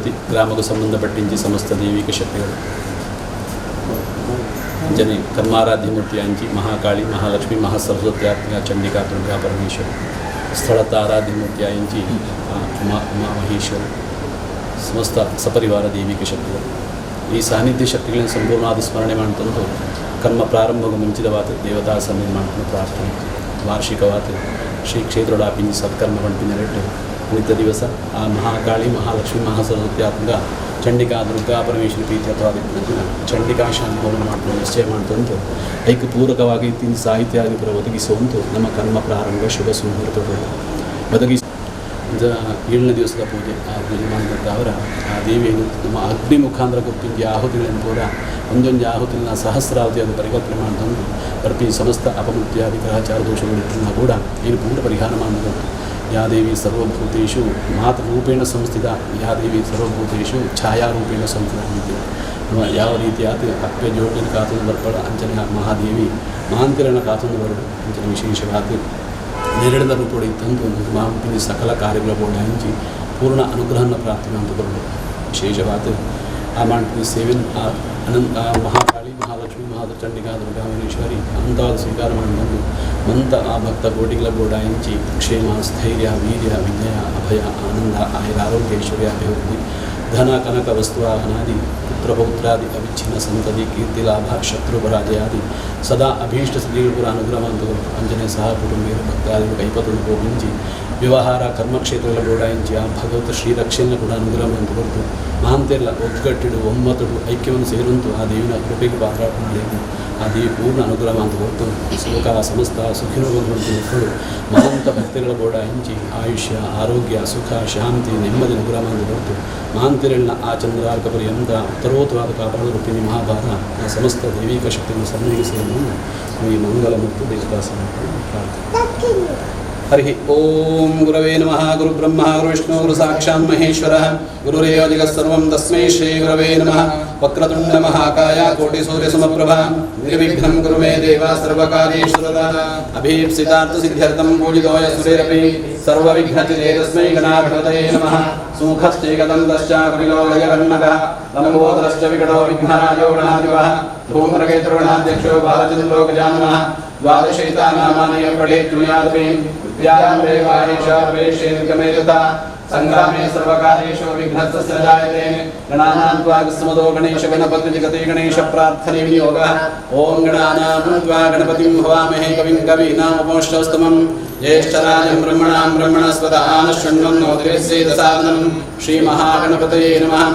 ಪ್ರತಿ ಗ್ರಾಮಕ್ಕೂ ಸಂಬಂಧಪಟ್ಟಿಂಚಿ ಸಮಸ್ತ ದೈವಿಕ ಶಕ್ತಿಗಳು ಜನೆ ಕರ್ಮಾರಾಧ್ಯ ಮೂರ್ತಿಯಾಂಚಿ ಮಹಾಕಾಳಿ ಮಹಾಲಕ್ಷ್ಮಿ ಮಹಾಸರಸ್ವತ್ಯಾತ್ಮಿಕ ಚಂಡಿಕಾ ದುರ್ಗಾ ಪರಮೇಶ್ವರಿ ಸ್ಥಳತ ಆರಾಧ್ಯ ಮೂರ್ತಿಯಾಂಚಿ ಉಮಾ ಮಹೇಶ್ವರಿ ಸಮಸ್ತ ಸಪರಿವಾರ ದೈವಿಕ ಶಕ್ತಿಗಳು ಈ ಸಾನ್ನಿಧ್ಯ ಶಕ್ತಿಗಳನ್ನು ಸಂಪೂರ್ಣವಾದ ಸ್ಮರಣೆ ಮಾಡ್ತಂದು ಕರ್ಮ ಪ್ರಾರಂಭಕ್ಕೂ ಮುಂಚಿತವಾದ ದೇವತಾ ಸನ್ನಿಧಿ ಮಾಡ್ಕೊಂಡು ಪ್ರಾರ್ಥನೆ ವಾರ್ಷಿಕವಾದ ಶ್ರೀ ಕ್ಷೇತ್ರಡಾಪಿಂಜಿ ಸತ್ಕರ್ಮ ಪಂಪಿನೆರಡು ನಿತ್ಯ ದಿವಸ ಆ ಮಹಾಕಾಳಿ ಮಹಾಲಕ್ಷ್ಮಿ ಮಹಾಸರಸ್ವತ್ಯಾತ್ಮಕ ಚಂಡಿಕಾ ದುರ್ಗಾ ಪರಮೇಶ್ವರಿ ಪ್ರೀತ್ಯರ್ಥವಾದ ಚಂಡಿಕಾ ಶಾಂತಿ ಹೋಮ ಮಾಡ್ಕೊಂಡು ನಿಶ್ಚಯ ಮಾಡ್ತಂತು ಐಕ್ಯ ಪೂರಕವಾಗಿ ತಿಂದು ಸಾಹಿತ್ಯಾದಿಪುರ ಒದಗಿಸುವಂತು ನಮ್ಮ ಕರ್ಮ ಪ್ರಾರಂಭ ಶುಭ ಸುಮುಹೂರ್ತಗಳು ಒದಗಿಸಿ 7ನೇ ದಿವಸದ ಪೂಜೆ ಆ ಪೂಜೆ ಮಾಡಿದಂಥ ಅವರ ಆ ದೇವಿಯನ್ನು ನಮ್ಮ ಅಗ್ನಿ ಮುಖಾಂತರ ಗೊತ್ತಿಂದ ಆಹುತಿಗಳನ್ನು ಕೂಡ ಒಂದೊಂದು ಆಹುತಿನ ಸಹಸ್ರಾವಧಿಯಾದ ಪರಿಕಲ್ಪನೆ ಮಾಡಿದಂದು ಪ್ರತಿ ಸಮಸ್ತ ಅಪಮೃತ್ಯಾದಿ ಗ್ರಹಚಾರ ದೋಷಗಳಿದ್ದನ್ನ ಕೂಡ ಏನು ಪೂರ್ಣ ಪರಿಹಾರ ಮಾಡಿದಂತು ಯಾ ದೇವಿ ಸರ್ವಭೂತೇಷು ಮಾತೃರೂಪೇಣ ಸಂಸ್ಥಿತ ಯಾ ದೇವಿ ಸರ್ವಭೂತೇಷು ಛಾಯಾರೂಪೇಣ ಸಂಸ್ಥಿತ ಯಾವ ರೀತಿಯಾದ ಅಪ್ಯ ಜೋಡಿನ ಕಾತೊಂದು ಬರ್ಪಡ ಅಂಚನೆ ಮಹಾದೇವಿ ಮಹಾಂತಿರನ ಕಾತೊಂದು ಬರಡು ಅಂಚನೆ ವಿಶೇಷವಾದ ನೆರಳಿದ ರೂಪೊಡೆ ತಂದು ಮಹಾಂಪಿನ ಸಕಲ ಕಾರ್ಯಗಳ ಬೋಡಾಂಚಿ ಪೂರ್ಣ ಅನುಗ್ರಹನ ಪ್ರಾರ್ಥನೆ ಅಂತ ಬರಡು ವಿಶೇಷವಾದ ಆ ಮಾಡ್ತೀನಿ ಸೇವೆನ ಅನಂತ ಮಹಾಕಾಳಿ ಮಹಾಲಕ್ಷ್ಮಿ ಚಂಡಿಕಾ ದುರ್ಗಾ ಪರಮೇಶ್ವರಿ ಅನಂತವಾದ ಸ್ವೀಕಾರ ಮಾಡಿಕೊಂಡು ಮಂತ ಆ ಭಕ್ತ ಕೋಟಿಗಳ ಬೋಡಾಂಚಿ ಕ್ಷೇಮ ಸ್ಥೈರ್ಯ ವೀರ್ಯ ವಿಜಯ ಅಭಯ ಆನಂದ ಆಯುರಾರೋಗ್ಯ ಐಶ್ವರ್ಯ ಅಭಿವೃದ್ಧಿ ಧನ ಕನಕ ವಸ್ತುವಾಹನಾದಿ ಪುತ್ರಪೌತ್ರಾದಿ ಅವಿಚ್ಛಿನ್ನ ಸಂತತಿ ಕೀರ್ತಿಲಾಭ ಶತ್ರುಪರಾಜಯಾದಿ ಸದಾ ಅಭೀಷ್ಟ ಸಿದ್ಧಿಗಳ ಅನುಗ್ರಹವಂತರು ಅಂಜನೆ ಸಹ ಕುಟುಂಬೀಯ ಭಕ್ತಾದಿಗಳು ಕೈಪತಳು ಗೋವಿಂಚಿ ವ್ಯವಹಾರ ಕರ್ಮಕ್ಷೇತ್ರಗಳ ಗೋಡಾಯಿಂಚಿ ಆ ಭಗವತ ಶ್ರೀರಕ್ಷೆಯನ್ನು ಕೂಡ ಅನುಗ್ರಹವಂತ ಹೊರತು ಮಹಾಂತೆಲ್ಲ ಒಗ್ಗಟ್ಟಿಡು ಒಮ್ಮತಡು ಐಕ್ಯವನ್ನು ಸೇರುವಂತು ಆ ದೇವಿನ ಕೃಪೆಗೆ ಪಾತ್ರಾಟು ಆ ದೇವಿ ಪೂರ್ಣ ಅನುಗ್ರಹ ಅಂತ ಹೊರತು ಸುಖ ಸಮಸ್ತ ಸುಖಿನೋಗುವಂಥ ಮಕ್ಕಳು ಮಹಾಂತ ಭಕ್ತಿಗಳ ಗೋಡಾಯಿಂಚಿ ಆಯುಷ್ಯ ಆರೋಗ್ಯ ಸುಖ ಶಾಂತಿ ನೆಮ್ಮದಿ ಅನುಗ್ರಹ ಅಂತ ಹೊರತು ಮಹಾಂತಿರಣ್ಣ ಆ ಚಂದ್ರಾರ್ಕ ಪರ್ಯಂತ ಉತ್ತರೋತ್ತರವಾದ ಕಾಪಾಡ ರೂಪಿಣಿ ಮಹಾಭಾರ ಆ ಸಮಸ್ತ ದೈವಿಕ ಶಕ್ತಿಯನ್ನು ಸನ್ನಿಹಿಸುವುದು ಈ ಮಂಗಲ ಮತ್ತು ದೇವದಾಸ ಪ್ರಾರ್ಥನೆ. ಹರಿ ಓಂ ಗುರವೇ ನಮಃ ಗುರು ಬ್ರಹ್ಮ ಗುರು ವಿಷ್ಣು ಗುರು ಸಾಕ್ಷಾತ್ ಮಹೇಶ್ವರ ಗುರುರೇವ ಜಗತ್ಸರ್ವಂ ತಸ್ಮೈ ಶ್ರೀ ಗುರವೇ ನಮಃ ವಕ್ರತುಂಡ ಮಹಾಕಾಯ ಕೋಟಿ ಸೂರ್ಯ ಸಮಪ್ರಭಾ ನಿರ್ವಿಘ್ನಂ ಕುರು ಮೇ ದೇವ ಸರ್ವಕಾರ್ಯೇಷು ಸದಾ ಅಭೀಪ್ಸಿತಾರ್ಥ ಸಿದ್ಧ್ಯರ್ಥಂ ಪೂಜಿತೋಯ ಸುರೇರಪಿ ಸರ್ವವಿಘ್ನಚಿದೇ ತಸ್ಮೈ ಗಣಾಧಿಪತಯೇ ನಮಃ ಸುಮುಖಶ್ಚೈಕದಂತಶ್ಚ ಕಪಿಲೋದಯಕರ್ಣಕಃ ಲಂಬೋದರಶ್ಚ ವಿಕಟೋ ವಿಘ್ನರಾಜೋ ಗಣಾಧಿಪಃ ಧೂಮ್ರಕೇತುರ್ಗಣಾಧ್ಯಕ್ಷೋ ಬಾಲಚಂದ್ರೋ ಗಜಾನನಃ ದ್ವಾದಶೈತಾನಾಮಾನಿ ಪಠೇತ್ಯುಯಾದಪಿ ವಿದ್ಯಾಯಾಂ ದೇವಾಯೇಷಾರ್ವೇಷೇನ್ಕಮೇ ತಥಾ ಸಂಗ್ರಾಮೇ ಸರ್ವಕಾರ್ಯೇಷು ವಿಘ್ನಸ್ತಸ್ಯ ಜಾಯತೆ ಗಣಾನಾಂ ತ್ವಾ ಗಸ್ಮದೋ ಗಣೇಶ ಗಣಪತಿ ಜಗತಿ ಗಣೇಶ ಪ್ರಾರ್ಥನೆ ವಿನಿಯೋಗಃ ಓಂ ಗಣಾನಾಂ ತ್ವಾ ಗಣಪತಿಂ ಭವಾಮಹೇ ಕವಿಂ ಕವೀನಾಮುಪಮಶ್ರವಸ್ತಮಂ ಜ್ಯೇಷ್ಠರಾಜಂ ಬ್ರಹ್ಮಣಾಂ ಬ್ರಹ್ಮಣಸ್ಪತಃ ನಶ್ವನ್ನೋದಿರ್ಯಸ್ಯೇದಸಾದನಂ ಶ್ರೀ ಮಹಾಗಣಪತಯೇ ನಮಃ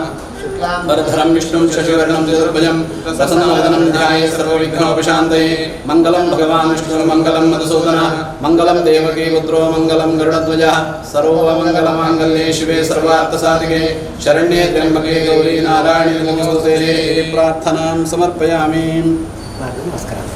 वरधरं विष्णुं शशिवर्णं चतुर्भुजं प्रसन्नवदनं ध्याये सर्वविघ्नोपशान्तये मङ्गलं भगवान् विष्णुर्मङ्गलं मधुसूदनः मङ्गलं देवकी पुत्रो मङ्गलं गरुडध्वजः सर्वमङ्गलमाङ्गल्ये शिवे सर्वार्थसाधिके शरण्ये त्र्यम्बके गौरी नारायणी नमोस्तुते प्रार्थनां समर्पयामि. नमस्कार.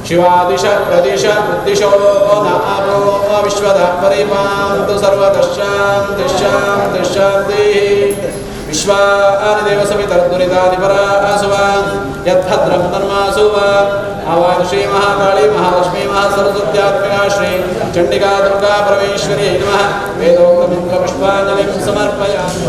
शिवादिश प्रदिश बुद्धिशो नापो विश्वदा परिपान्तु सर्वदशान्तिशान्तिशान्तिः विश्वानि देवसवितर्दुरितानि परासुवा यद्भद्रं तन्मासु वा आवाहन श्री महाकाली महालक्ष्मी महासरस्वत्यात्मिका श्री चंडिका दुर्गा परमेश्वरी नमः वेदोक्तमन्त्रपुष्पाञ्जलिं समर्पयामि।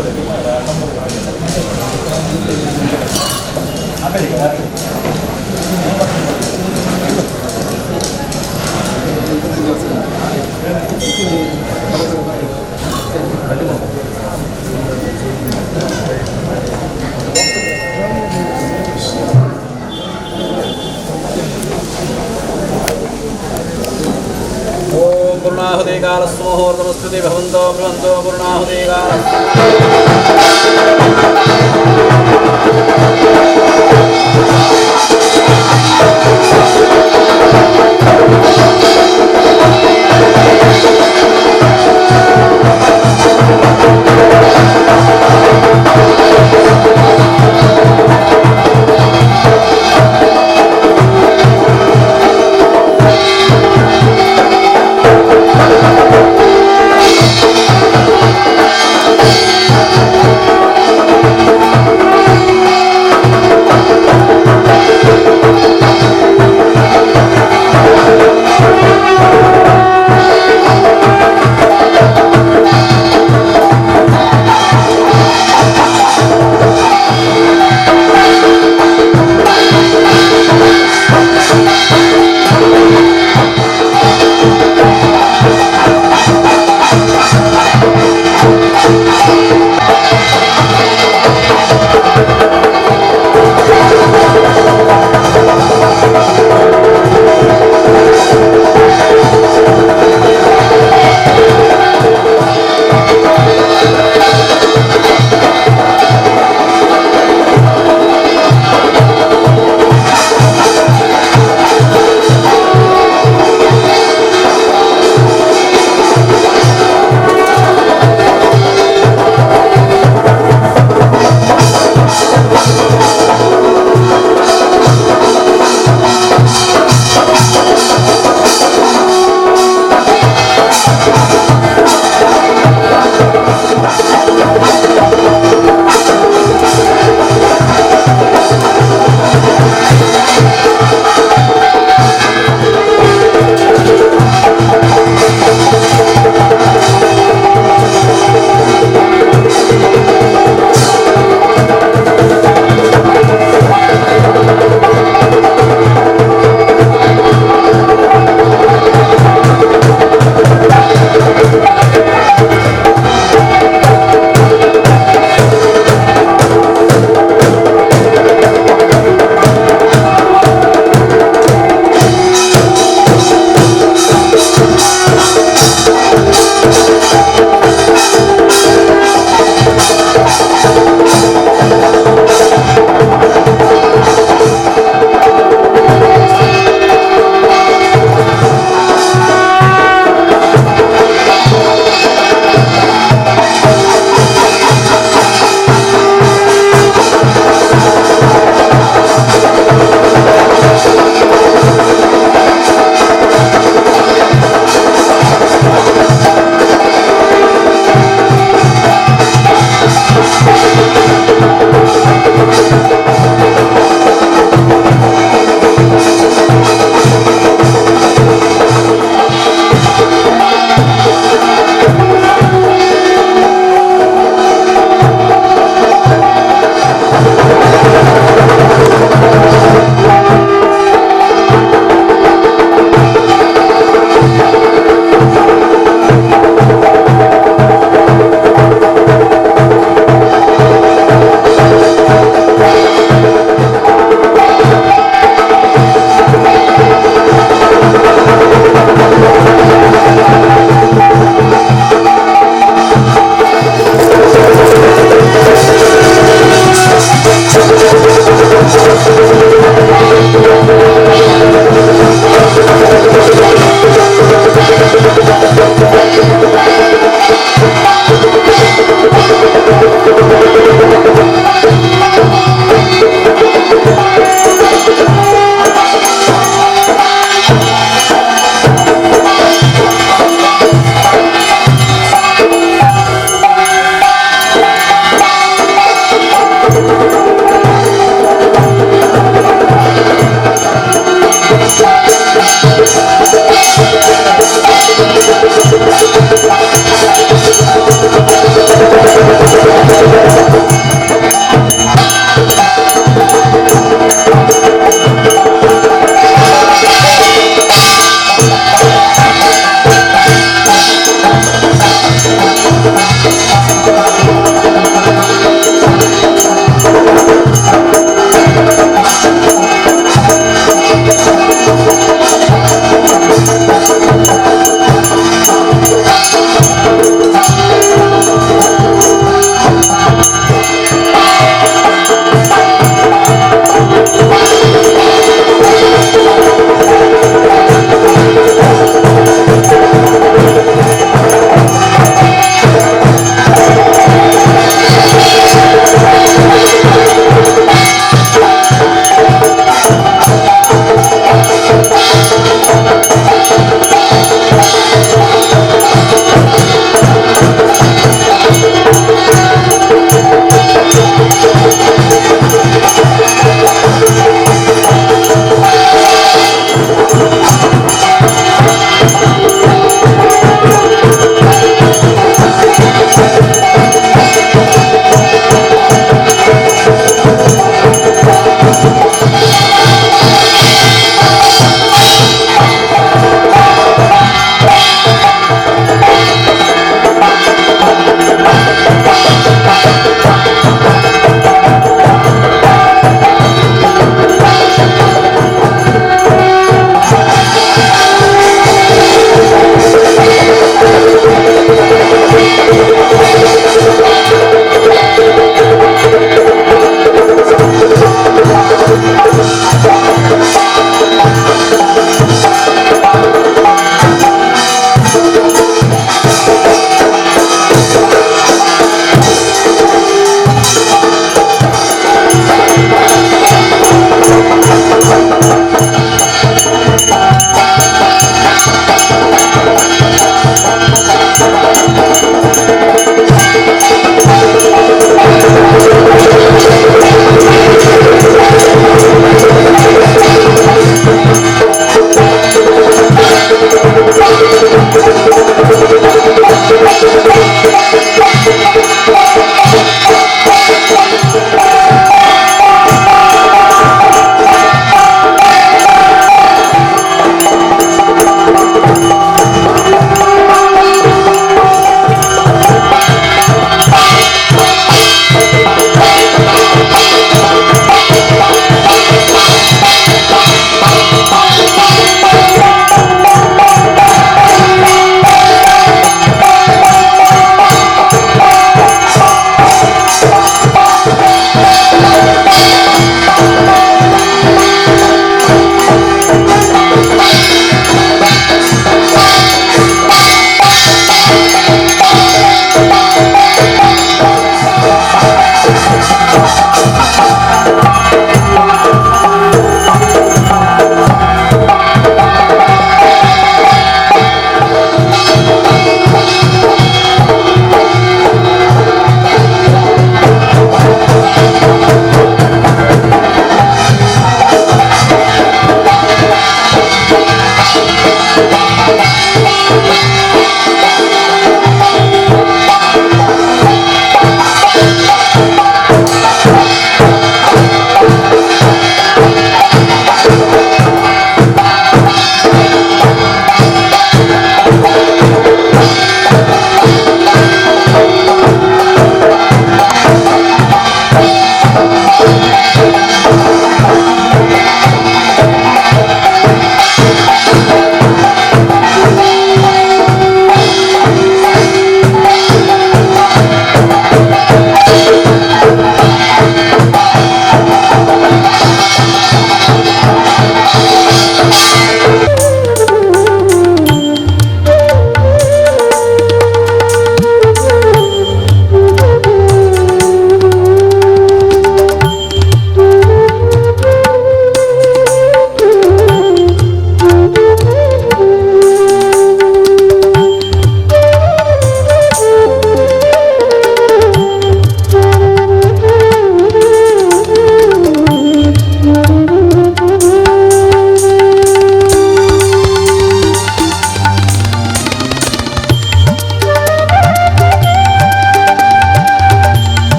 पूर्णाहुतिकालस्मोहोर्तमस्तुति भवन्तो ब्रुवन्तो पूर्णाहुतिकाल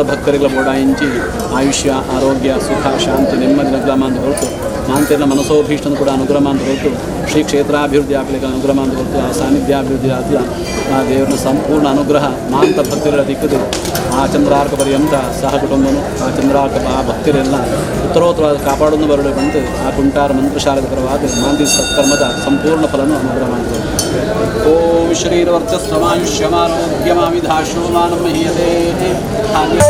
ಭಕ್ತರಿಗಳ ಬೋಡಾయించి ಆಯುಷ್ಯ ಆರೋಗ್ಯ ಸುಖ ಶಾಂತಿ ನೆಮ್ಮದಿ ಅನುಗ್ರಹ ಅಂತ ಹೊರತು ಮಾಂತೆಲ್ಲ ಮನಸೋಭೀಷ್ಟನ್ನು ಕೂಡ ಅನುಗ್ರಹ ಅಂತ ಹೊರತು ಶ್ರೀ ಕ್ಷೇತ್ರಾಭಿವೃದ್ಧಿ ಆಗಲಿಕ್ಕೆ ಅನುಗ್ರಹ ಅಂತ ಹೊರತು ಆ ಸಾನ್ನಿಧ್ಯಾಭಿವೃದ್ಧಿ ಆದ ಆ ದೇವರ ಸಂಪೂರ್ಣ ಅನುಗ್ರಹ ಮಾಂತ ಭಕ್ತರಿಗಳ ದಿಕ್ಕದು ಆ ಚಂದ್ರಾರ್ಕ ಪರ್ಯಂತ ಸಹ ಕುಟುಂಬನು ಆ ಚಂದ್ರಾರ್ಕ ಆ ಭಕ್ತರೆಲ್ಲ ಉತ್ತರೋತ್ತರವಾದ ಕಾಪಾಡೋದು ಬರಲು ಬಂದು ಆ ಕುಂಟಾರ ಮಂತ್ರಶಾಲೆದ ಪರವಾದ ಮಾಂತಿ ಸತ್ಕರ್ಮದ ಸಂಪೂರ್ಣ ಫಲವನ್ನು ಅನುಗ್ರಹ ಮಾಡ್ತದೆ. ಓಂ ಶ್ರೀರ್ವರ್ಚಸ್ವಮಾಯುಷ್ಯಮಾರೋಗ್ಯಮಾವಿಧಾಶೋ ಮಾನಮಹೀಯತೆ ಹಾಗೆ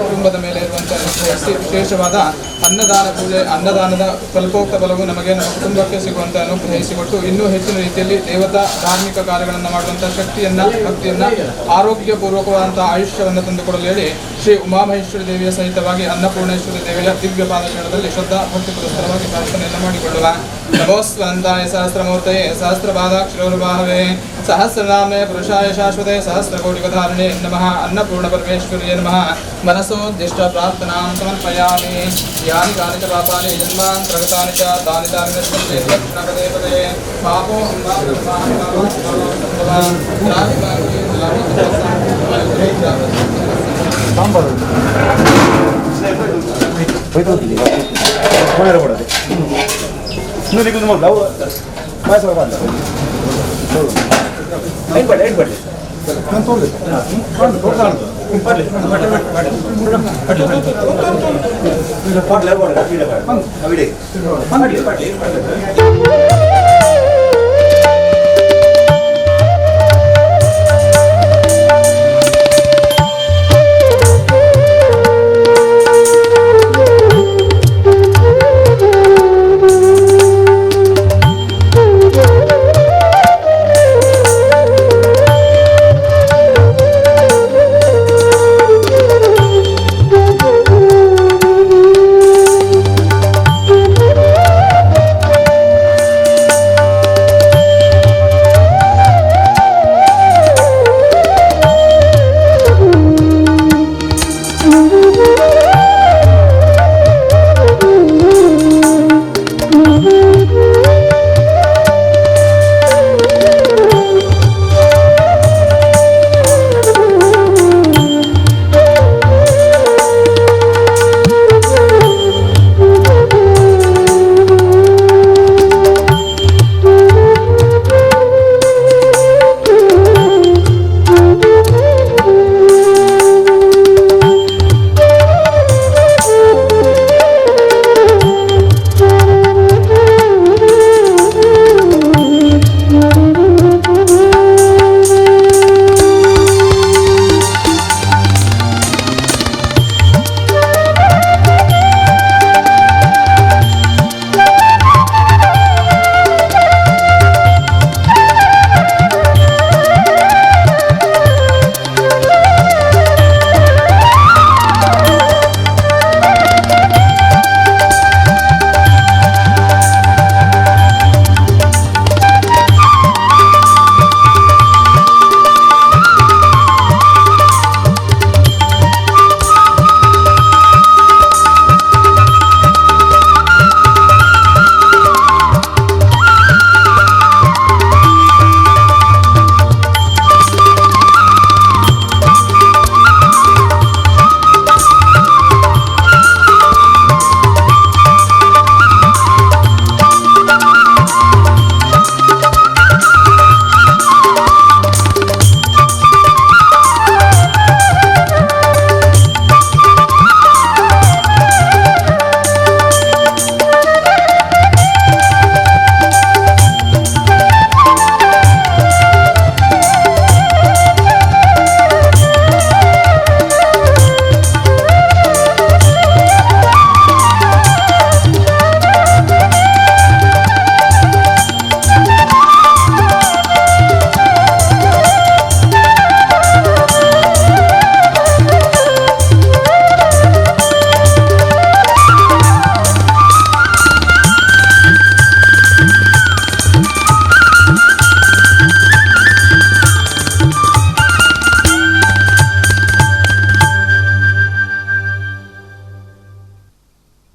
ಕುಟುಂಬದ ಮೇಲೆ ಇರುವಂತಹ ವಿಶೇಷವಾದ ಅನ್ನದಾನ ಪೂಜೆ ಅನ್ನದಾನದ ಕಲ್ಪೋಕ್ತ ಫಲವು ನಮಗೆ ನಮ್ಮ ಕುಟುಂಬಕ್ಕೆ ಸಿಗುವಂತೆ ಅನುಗ್ರಹಿಸಿಕೊಟ್ಟು ಇನ್ನೂ ಹೆಚ್ಚಿನ ರೀತಿಯಲ್ಲಿ ದೇವತಾ ಧಾರ್ಮಿಕ ಕಾರ್ಯಗಳನ್ನು ಮಾಡುವಂತಹ ಶಕ್ತಿಯನ್ನ ಭಕ್ತಿಯನ್ನ ಆರೋಗ್ಯಪೂರ್ವಕವಾದಂತಹ ಆಯುಷ್ಯವನ್ನು ತಂದುಕೊಡಲು ಹೇಳಿ ಶ್ರೀ ಉಮಾಮಹೇಶ್ವರಿ ದೇವಿಯ ಸಹಿತವಾಗಿ ಅನ್ನಪೂರ್ಣೇಶ್ವರಿ ದೇವಿಯ ದಿವ್ಯ ಪಾದಶರಣದಲ್ಲಿ ಶ್ರದ್ಧಾ ಭಕ್ತಿ ಪುರಸ್ಕರವಾಗಿ ಪ್ರಾರ್ಥನೆಯನ್ನು ಮಾಡಿಕೊಳ್ಳುವ. ನಮೋಸ್ವಂತಾಯ ಸಹಸ್ರಮೂರ್ತಯೇ ಸಹಸ್ರಪಾದಾಕ್ಷರೋರ್ವಾಹವೇ ಸಹಸ್ರನಾಮೇ ಪುರುಷಾಯ ಶಾಶ್ವತೆ ಸಹಸ್ರಕೋಟಿಕಧಾರಣೆ ನಮಃ ಅನ್ನಪೂರ್ಣ ಪರಮೇಶ್ವರಿಯೇ ನಮಃ. ಮನಸೋದ್ದಿಷ್ಟ ಪ್ರಾರ್ಥನಾಂ ಸಮರ್ಪಯಾಮಿ. ಯಾನಿ ಕಾನಿ ಚ ಪಾಪಾನಿ ಜನ್ಮಾಂತರಗತಾನಿ ಚ ತಾನಿ ತಾನಿ ನಶ್ಯಂತೆ ಪದೇ ಪದೇ ಪಾಪೋ No le gusta más la uva, más la banda. Pardon.